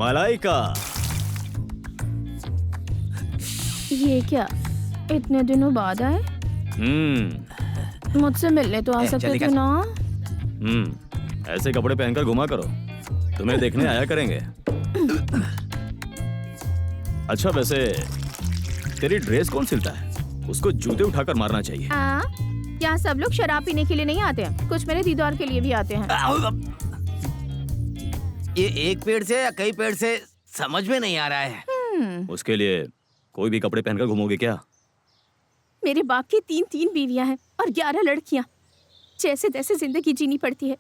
मलाइका, ये क्या इतने दिनों बाद आए? मुझसे मिलने तो आ सकते थे ना। ऐसे कपड़े पहनकर घुमा करो, तुम्हें देखने आया करेंगे। अच्छा वैसे तेरी ड्रेस कौन सिलता है? उसको जूते उठाकर मारना चाहिए। यहाँ सब लोग शराब पीने के लिए नहीं आते हैं, कुछ मेरे दीदार के लिए भी आते हैं। ये एक पेड़ से या कई पेड़ से समझ में नहीं आ रहा है। उसके लिए कोई भी कपड़े पहनकर घूमोगे क्या? मेरे बाप की 3 बीवियां हैं और 11 लड़कियां। जैसे तैसे जिंदगी जीनी पड़ती है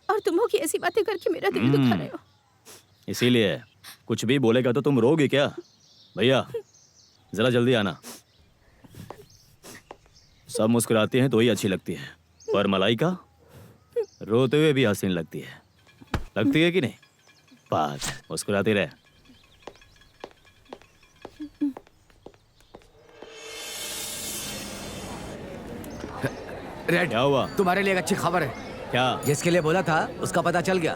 और तुम हो कि ऐसी बातें करके मेरा दिल दुखा रहे हो। इसीलिए कुछ भी बोलेगा तो तुम रोगे क्या? भैया जरा जल्दी आना। सब मुस्कुराती हैं तो ही अच्छी लगती है, पर मलाइका रोते हुए भी हसीन लगती है। लगती है कि नहीं? बात मुस्कुराती रहे। रेड, क्या हुआ? तुम्हारे लिए एक अच्छी खबर है। क्या? जिसके लिए बोला था उसका पता चल गया।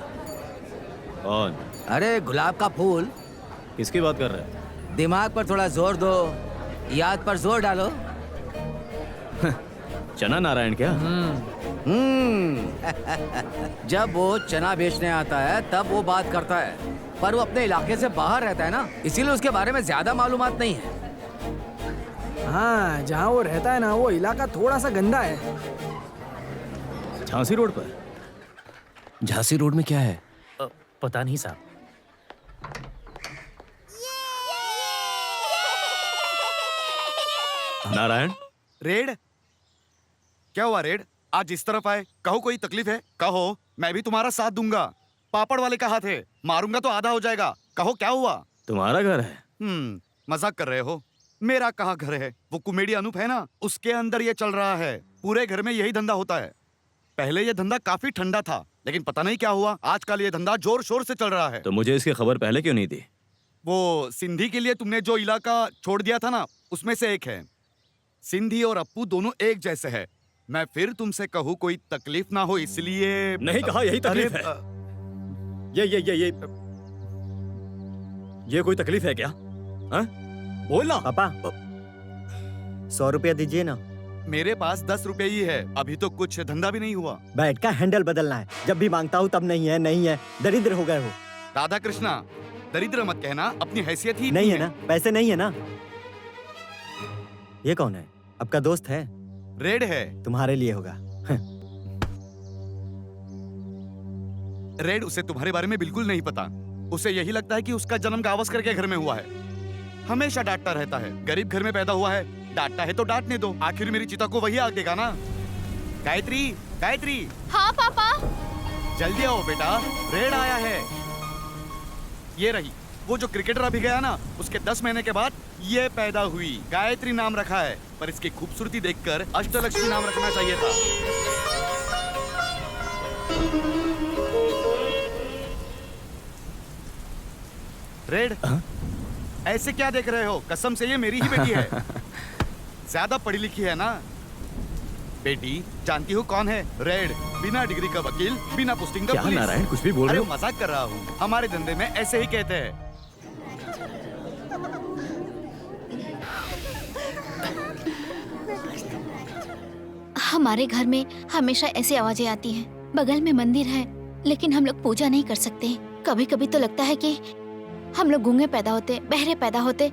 कौन? अरे गुलाब का फूल। किसकी बात कर रहे हैं? दिमाग पर थोड़ा जोर दो, याद पर जोर डालो। चना नारायण क्या? जब वो चना बेचने आता है तब वो बात करता है, पर वो अपने इलाके से बाहर रहता है ना, इसीलिए उसके बारे में ज्यादा मालूमात नहीं है। हाँ, जहाँ वो रहता है ना वो इलाका थोड़ा सा गंदा है। झांसी रोड पर? झांसी रोड में क्या है? पता नहीं साहब। नारायण। रेड, क्या हुआ रेड? आज इस तरफ आए, कहो कोई तकलीफ है? कहो, मैं भी तुम्हारा साथ दूंगा। पापड़ वाले कहा थे, मारूंगा तो आधा हो जाएगा। कहो क्या हुआ? तुम्हारा घर है? मजाक कर रहे हो? मेरा कहाँ घर है? वो कॉमेडी अनूप है ना, उसके अंदर ये चल रहा है। पूरे घर में यही धंधा होता है। पहले ये धंधा काफी ठंडा था, लेकिन पता नहीं क्या हुआ, आजकल ये धंधा जोर शोर से चल रहा है। तो मुझे इसकी खबर पहले क्यों नहीं दी? वो सिंधी के लिए तुमने जो इलाका छोड़ दिया था ना, उसमें से एक है। सिंधी और अप्पू दोनों एक जैसे है। मैं फिर तुमसे कहूँ कोई तकलीफ ना हो इसलिए। नहीं कहा यही तकलीफ है। ये कोई तकलीफ है क्या? बोल ना। पापा 100 रुपया दीजिए ना। मेरे पास 10 रुपए ही है, अभी तो कुछ धंधा भी नहीं हुआ। बैट का हैंडल बदलना है, जब भी मांगता हूँ तब नहीं है नहीं है, दरिद्र हो गए हो। राधा कृष्णा, दरिद्र मत कहना, अपनी हैसियत ही नहीं है ना, पैसे नहीं है ना। ये कौन है? आपका दोस्त है? रेड है। तुम्हारे लिए होगा। रेड, उसे तुम्हारे बारे में बिल्कुल नहीं पता। उसे यही लगता है कि उसका जन्म गावस्कर के घर में हुआ है। हमेशा डांटता रहता है। गरीब घर में पैदा हुआ है, डांटता है तो डांटने दो, आखिर मेरी चिता को वही आग देगा ना। गायत्री, गायत्री। हाँ पापा। जल्दी आओ बेटा, रेड आया है। ये रही, वो जो क्रिकेटर अभी गया ना, उसके 10 महीने के बाद ये पैदा हुई। गायत्री नाम रखा है, पर इसकी खूबसूरती देखकर अष्टलक्ष्मी नाम रखना चाहिए था। रेड, ऐसे क्या देख रहे हो? कसम से ये मेरी ही बेटी है। ज्यादा पढ़ी लिखी है ना बेटी। जानती हो कौन है? रेड, बिना डिग्री का वकील, बिना पोस्टिंग का क्या पुलिस। नारायण कुछ भी बोल रहे हो? मजाक कर रहा हूँ, हमारे धंधे में ऐसे ही कहते हैं। हमारे घर में हमेशा ऐसी आवाजें आती हैं। बगल में मंदिर है, लेकिन हम लोग पूजा नहीं कर सकते। कभी कभी तो लगता है कि हम लोग गूंगे पैदा होते, बहरे पैदा होते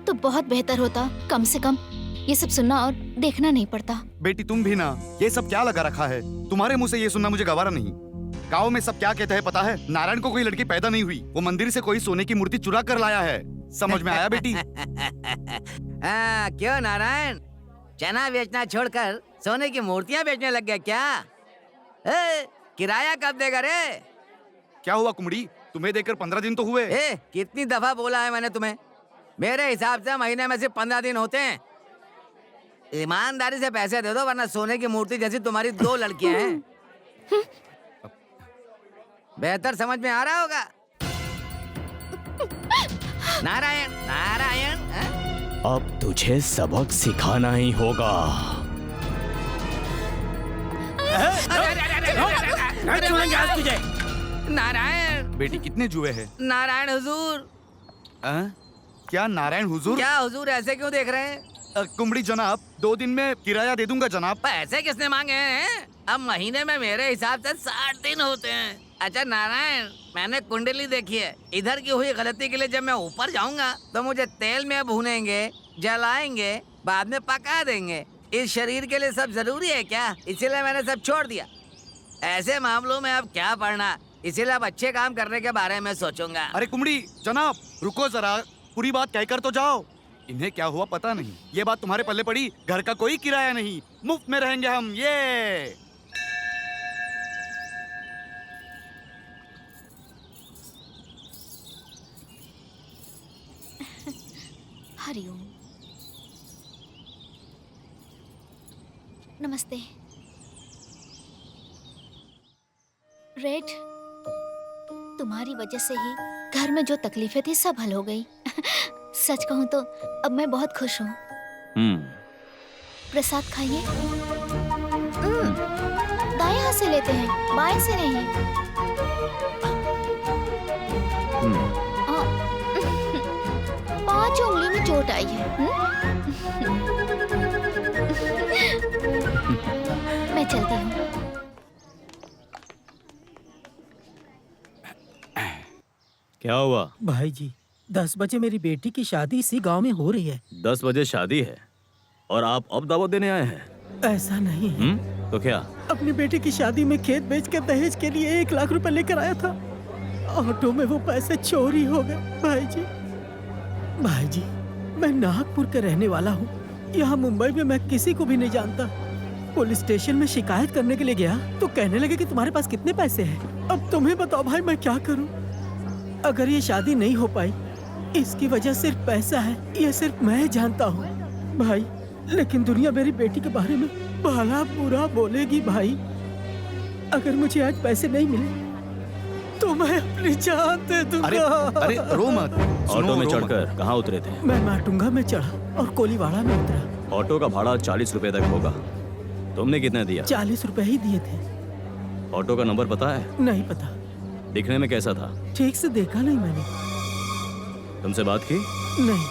तो बहुत बेहतर होता। कम से कम ये सब सुनना और देखना नहीं पड़ता। बेटी तुम भी ना, ये सब क्या लगा रखा है? तुम्हारे मुंह से ये सुनना मुझे गवारा नहीं। गाँव में सब क्या कहते हैं पता है? नारायण को कोई लड़की पैदा नहीं हुई, वो मंदिर से कोई सोने की मूर्ति चुरा कर लाया है। समझ में आया बेटी? क्यों नारायण, चना बेचना छोड़कर सोने की मूर्तियाँ बेचने लग गया क्या? किराया कब देगा रे? क्या हुआ कुमड़ी, तुम्हें देकर 15 दिन तो हुए। कितनी दफा बोला है मैंने तुम्हें? मेरे हिसाब से महीने में सिर्फ 15 दिन होते हैं। ईमानदारी से पैसे दे दो, वरना सोने की मूर्ति जैसी तुम्हारी 2 लड़कियां हैं। बेहतर समझ में आ रहा होगा। नारायण, नारायण। अब तुझे सबक सिखाना ही होगा। नहीं छोड़ेंगे आज तुझे। नारायण बेटी कितने जुए हैं? नारायण हुजूर। क्या नारायण हुजूर? क्या हुजूर ऐसे क्यों देख रहे हैं? कुमड़ी जनाब, 2 दिन में किराया दे दूंगा जनाब। पैसे किसने मांगे हैं? अब महीने में मेरे हिसाब से 60 दिन होते हैं। अच्छा नारायण, मैंने कुंडली देखी है। इधर की हुई गलती के लिए जब मैं ऊपर जाऊंगा तो मुझे तेल में भूनेंगे, जलाएंगे, बाद में पका देंगे। इस शरीर के लिए सब जरूरी है क्या? इसीलिए मैंने सब छोड़ दिया। ऐसे मामलों में अब क्या पढ़ना, इसीलिए अब अच्छे काम करने के बारे में सोचूंगा। अरे कुमड़ी जनाब, रुको जरा, पूरी बात कहकर तो जाओ। इन्हें क्या हुआ पता नहीं, ये बात तुम्हारे पल्ले पड़ी। घर का कोई किराया नहीं, मुफ्त में रहेंगे हम। ये हरिओम। नमस्ते। रेड, तुम्हारी वजह से ही घर में जो तकलीफें थी सब हल हो गई। सच कहूँ तो अब मैं बहुत खुश हूँ। प्रसाद खाइए। दाएं हाथ से लेते हैं, बाएं से नहीं। आ, 5 उंगली में चोट आई है। मैं चलती हूँ। क्या हुआ? भाई जी, 10 बजे मेरी बेटी की शादी इसी गांव में हो रही है। 10 बजे शादी है और आप अब दावत देने आए हैं? ऐसा नहीं है। तो क्या? अपनी बेटी की शादी में खेत बेच कर दहेज के लिए 1 लाख रुपए लेकर आया था। ऑटो में वो पैसे चोरी हो गए। भाई जी, मैं नागपुर का रहने वाला हूँ। यहाँ मुंबई में मैं किसी को भी नहीं जानता। पुलिस स्टेशन में शिकायत करने के लिए गया तो कहने लगे कि तुम्हारे पास कितने पैसे हैं। अब तुम्हें बताओ भाई, मैं क्या करूँ? अगर ये शादी नहीं हो पाई, इसकी वजह सिर्फ पैसा है, ये सिर्फ मैं जानता हूँ भाई। लेकिन दुनिया मेरी बेटी के बारे में भला बुरा बोलेगी भाई। अगर मुझे आज पैसे नहीं मिले तो मैं अपनी जान दे दूंगा। अरे रो मत। ऑटो में चढ़कर कहाँ उतरे थे? मैं माटुंगा में चढ़ा और कोलीवाड़ा में उतरा। ऑटो का भाड़ा 40 रुपए तक होगा। तुमने कितना दिया? 40 रुपए ही दिए थे। ऑटो का नंबर पता है? नहीं पता। दिखने में कैसा था? ठीक से देखा नहीं मैंने। तुमसे बात की? नहीं।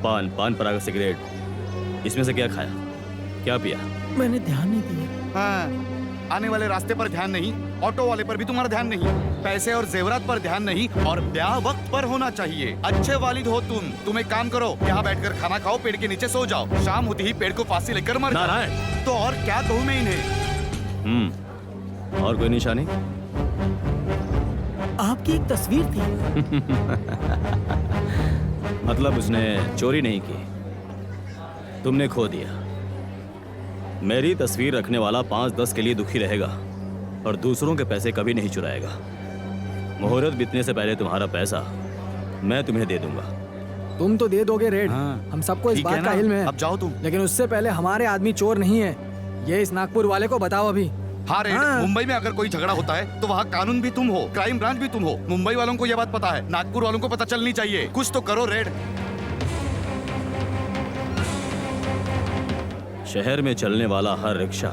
पान पराग, सिगरेट, इसमें से क्या खाया, क्या पिया? मैंने ध्यान नहीं दिया। हाँ, आने वाले रास्ते पर ध्यान नहीं, ऑटो वाले पर भी तुम्हारा ध्यान नहीं, पैसे और जेवरात पर ध्यान नहीं, और ब्याह वक्त पर होना चाहिए। अच्छे वालिद हो तुम एक काम करो, यहाँ बैठकर खाना खाओ, पेड़ के नीचे सो जाओ। शाम होती ही पेड़ को फांसी लेकर मर जाओ। नारायण, तो और क्या कहूँ मैं इन्हें? और कोई निशानी? आपकी एक तस्वीर थी। मतलब उसने चोरी नहीं की, तुमने खो दिया। मेरी तस्वीर रखने वाला 5-10 के लिए दुखी रहेगा और दूसरों के पैसे कभी नहीं चुराएगा। मुहूर्त बीतने से पहले तुम्हारा पैसा मैं तुम्हें दे दूंगा। तुम तो दे दोगे रेड। हाँ, हम सबको इस ठीक है बात का ना? इल्म है। अब जाओ तुम। लेकिन उससे पहले हमारे आदमी चोर नहीं है। ये इस नागपुर वाले को बताओ अभी। हाँ रेड, हाँ। मुंबई में अगर कोई झगड़ा होता है तो वहाँ कानून भी तुम हो, क्राइम ब्रांच भी तुम हो। मुंबई वालों को यह बात पता है, नागपुर वालों को पता चलनी चाहिए। कुछ तो करो रेड। शहर में चलने वाला हर रिक्शा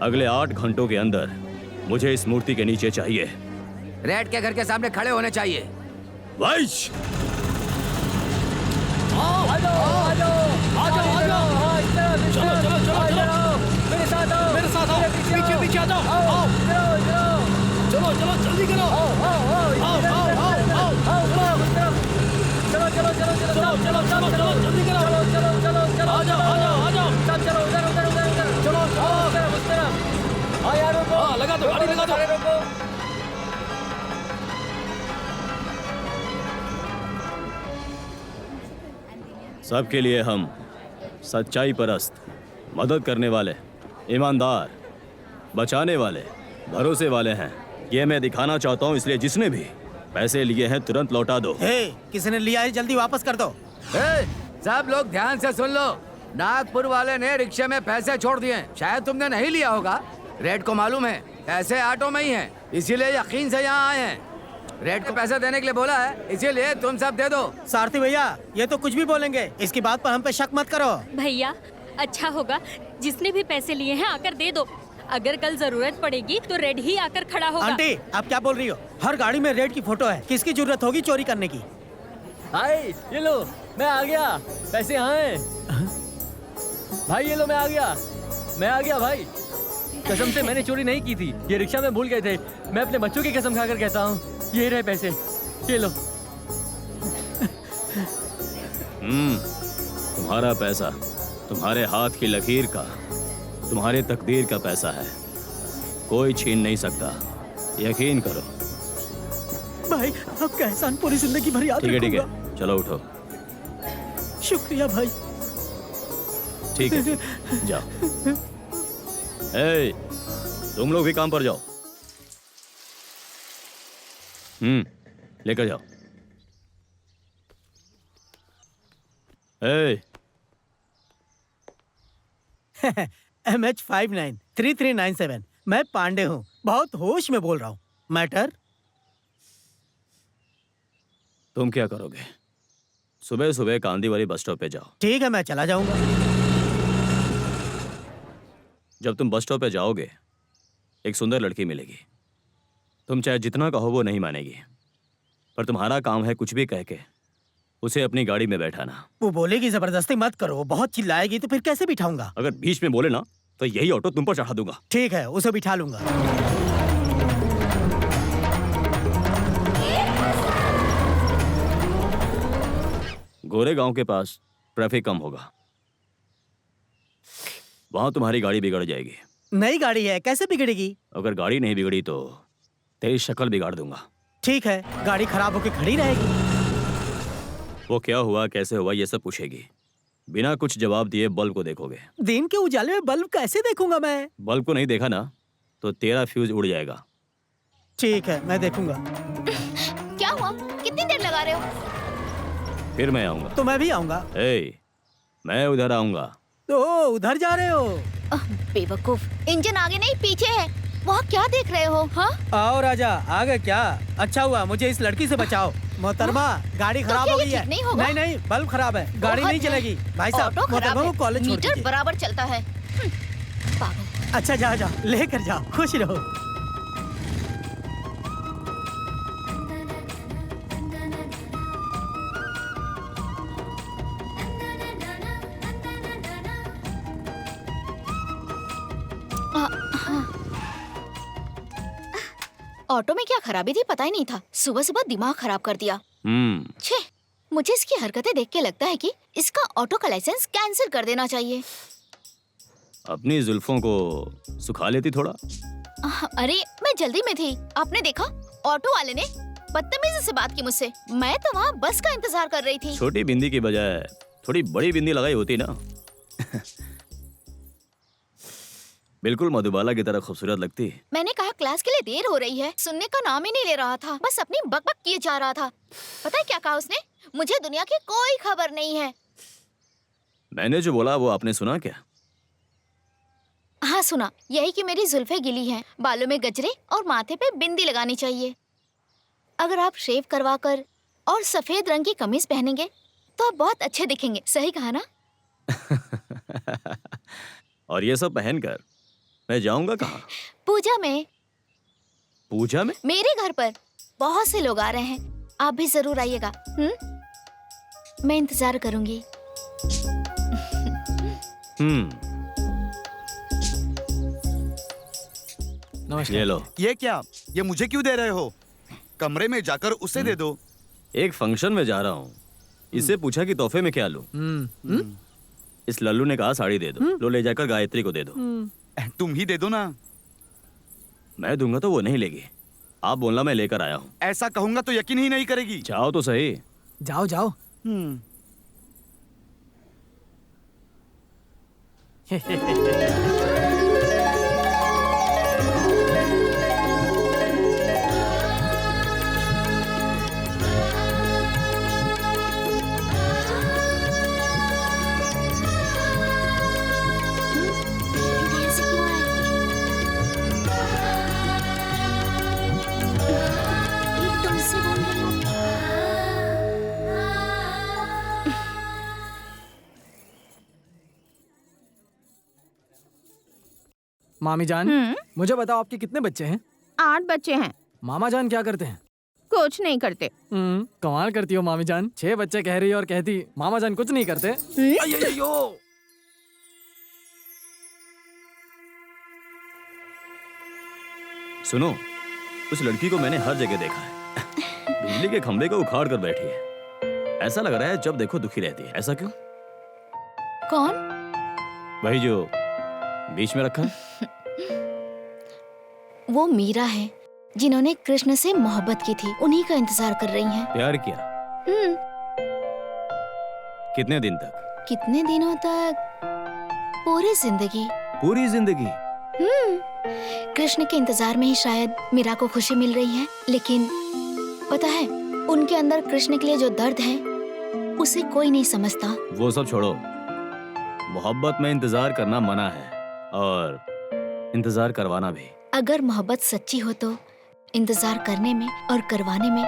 अगले 8 घंटों के अंदर मुझे इस मूर्ति के नीचे चाहिए। रेड के घर के सामने खड़े होने चाहिए। वाइश! सबके लिए हम सच्चाई परस्त, मदद करने वाले, ईमानदार, बचाने वाले, भरोसे वाले हैं। ये मैं दिखाना चाहता हूँ, इसलिए जिसने भी पैसे लिए हैं तुरंत लौटा दो। किसने लिया है जल्दी वापस कर दो। सब लोग ध्यान से सुन लो। नागपुर वाले ने रिक्शे में पैसे छोड़ दिए, शायद तुमने नहीं लिया होगा। रेड को मालूम है पैसे ऑटो में ही हैं, इसीलिए यकीन से यहाँ आए हैं। रेड को पैसे देने के लिए बोला है, इसीलिए तुम सब दे दो। सारथी भैया, ये तो कुछ भी बोलेंगे, इसकी बात पर हम पे शक मत करो। भैया, अच्छा होगा जिसने भी पैसे लिए हैं आकर दे दो। अगर कल जरूरत पड़ेगी तो रेड ही आकर खड़ा होगा। आंटी आप क्या बोल रही हो? हर गाड़ी में रेड की फोटो है, किसकी जरूरत होगी चोरी करने की? हाय ये लो मैं आ गया, पैसे यहाँ हैं। भाई ये लो मैं आ गया भाई। कसम से मैंने चोरी नहीं की थी, ये रिक्शा में भूल गए थे। मैं अपने बच्चों की कसम खाकर कहता हूँ, ये रहे पैसे, ये लो। तुम्हारा पैसा तुम्हारे हाथ की लकीर का, तुम्हारे तकदीर का पैसा है, कोई छीन नहीं सकता, यकीन करो। भाई आपका एहसान पूरी जिंदगी भर याद ठीक है रखूंगा। चलो उठो। शुक्रिया भाई। ठीक है जाओ। ए, तुम लोग भी काम पर जाओ। लेकर जाओ। ए, MH593397। मैं पांडे हूँ, बहुत होश में बोल रहा हूँ। मैटर? तुम क्या करोगे? सुबह सुबह कांदीवली बस स्टॉप पे जाओ। ठीक है मैं चला जाऊंगा। जब तुम बस स्टॉप पे जाओगे एक सुंदर लड़की मिलेगी। तुम चाहे जितना कहो वो नहीं मानेगी, पर तुम्हारा काम है कुछ भी कह के उसे अपनी गाड़ी में बैठाना। वो बोलेगी जबरदस्ती मत करो, वो बहुत चिल्लाएगी तो फिर कैसे बिठाऊंगा? अगर बीच में बोले ना तो यही ऑटो तुम पर चढ़ा दूंगा। ठीक है उसे बिठा लूंगा। गोरे गांव के पास ट्रैफिक कम होगा, वहां तुम्हारी गाड़ी बिगड़ जाएगी। नई गाड़ी है, कैसे बिगड़ेगी? अगर गाड़ी नहीं बिगड़ी तो तेरी शक्ल बिगाड़ दूंगा। ठीक है, गाड़ी खराब होके खड़ी रहेगी। वो क्या हुआ कैसे हुआ ये सब पूछेगी। बिना कुछ जवाब दिए बल्ब को देखोगे। दिन के उजाले में बल्ब कैसे देखूंगा मैं? बल्ब को नहीं देखा ना तो तेरा फ्यूज उड़ जाएगा। ठीक है मैं देखूंगा। क्या हुआ? कितनी देर लगा रहे हो? फिर मैं आऊंगा। तो मैं भी आऊंगा। मैं उधर आऊंगा। तो उधर जा रहे हो? बेवकूफ, इंजन आगे नहीं पीछे है। वहाँ क्या देख रहे हो? हाँ? आओ राजा, आ गए क्या? अच्छा हुआ, मुझे इस लड़की से बचाओ। मोहतरमा गाड़ी खराब क्या हो ये गई ठीक है। नहीं होगा? नहीं बल्ब खराब है, गाड़ी बहुत नहीं चलेगी। भाई साहब ऑटो खराब मोहतरमा है, को कॉलेज छोड़ मीटर दीजिए। बराबर चलता है। पागल। अच्छा जाओ जाओ, लेकर जाओ, खुश रहो। ऑटो में क्या खराबी थी पता ही नहीं था। सुबह सुबह दिमाग खराब कर दिया। छे, मुझे इसकी हरकतें देख के लगता है कि इसका ऑटो का लाइसेंस कैंसिल कर देना चाहिए। अपनी जुल्फों को सुखा लेती थोड़ा। अरे मैं जल्दी में थी, आपने देखा? ऑटो वाले ने बदतमीजी से बात की मुझसे। मैं तो वहाँ बस का इंतजार कर रही थी। छोटी बिंदी की बजाय थोड़ी बड़ी बिंदी लगाई होती ना। बिल्कुल मधुबाला की तरह खूबसूरत लगती। मैंने कहा क्लास के लिए देर हो रही है, सुनने का नाम ही नहीं ले रहा था, बस अपनी बकबक किए जा रहा था। पता है क्या कहा उसने? मुझे दुनिया की कोई खबर नहीं है। मैंने जो बोला वो आपने सुना क्या? हाँ सुना, यही कि मेरी जुल्फे गिली हैं, बालों में गजरे और माथे पे बिंदी लगानी चाहिए। अगर आप शेव करवा कर और सफेद रंग की कमीज पहनेंगे तो आप बहुत अच्छे दिखेंगे। सही कहा ना? और ये सब पहनकर मैं जाऊंगा कहाँ? पूजा में। पूजा में? मेरे घर पर बहुत से लोग आ रहे हैं, आप भी जरूर आइएगा। मैं इंतजार करूंगी। ये लो। ये क्या? ये मुझे क्यों दे रहे हो? कमरे में जाकर उसे दे दो। एक फंक्शन में जा रहा हूँ, इससे पूछा कि तोहफे में क्या लूं। इस लल्लू ने कहा साड़ी दे दो, लो ले जाकर गायत्री को दे दो। तुम ही दे दो ना। मैं दूंगा तो वो नहीं लेगी। आप बोलना मैं लेकर आया हूँ। ऐसा कहूंगा तो यकीन ही नहीं करेगी। जाओ तो सही। जाओ जाओ। मामी जान, मुझे बताओ आपके कितने बच्चे हैं? 8 बच्चे हैं। मामा जान क्या करते हैं? कुछ नहीं करते। कमाल करती हो मामी जान, 6 बच्चे कह रही हो और कहती मामा जान कुछ नहीं करते। अय्यो। सुनो, उस लड़की को मैंने हर जगह देखा है। बिजली के खंभे को उखाड़ कर बैठी है। ऐसा लग रहा है जब देखो दुखी रहती है। ऐसा क्यों? कौन? वही जो बीच में रखा है। वो मीरा है, जिन्होंने कृष्ण से मोहब्बत की थी। उन्हीं का इंतजार कर रही हैं। प्यार किया? कितने दिन तक? कितने दिनों तक? पूरी जिंदगी। पूरी जिंदगी? कृष्ण के इंतजार में ही शायद मीरा को खुशी मिल रही है, लेकिन पता है उनके अंदर कृष्ण के लिए जो दर्द है उसे कोई नहीं समझता। वो सब छोड़ो, मोहब्बत में इंतजार करना मना है और इंतजार करवाना भी। अगर मोहब्बत सच्ची हो तो इंतजार करने में और करवाने में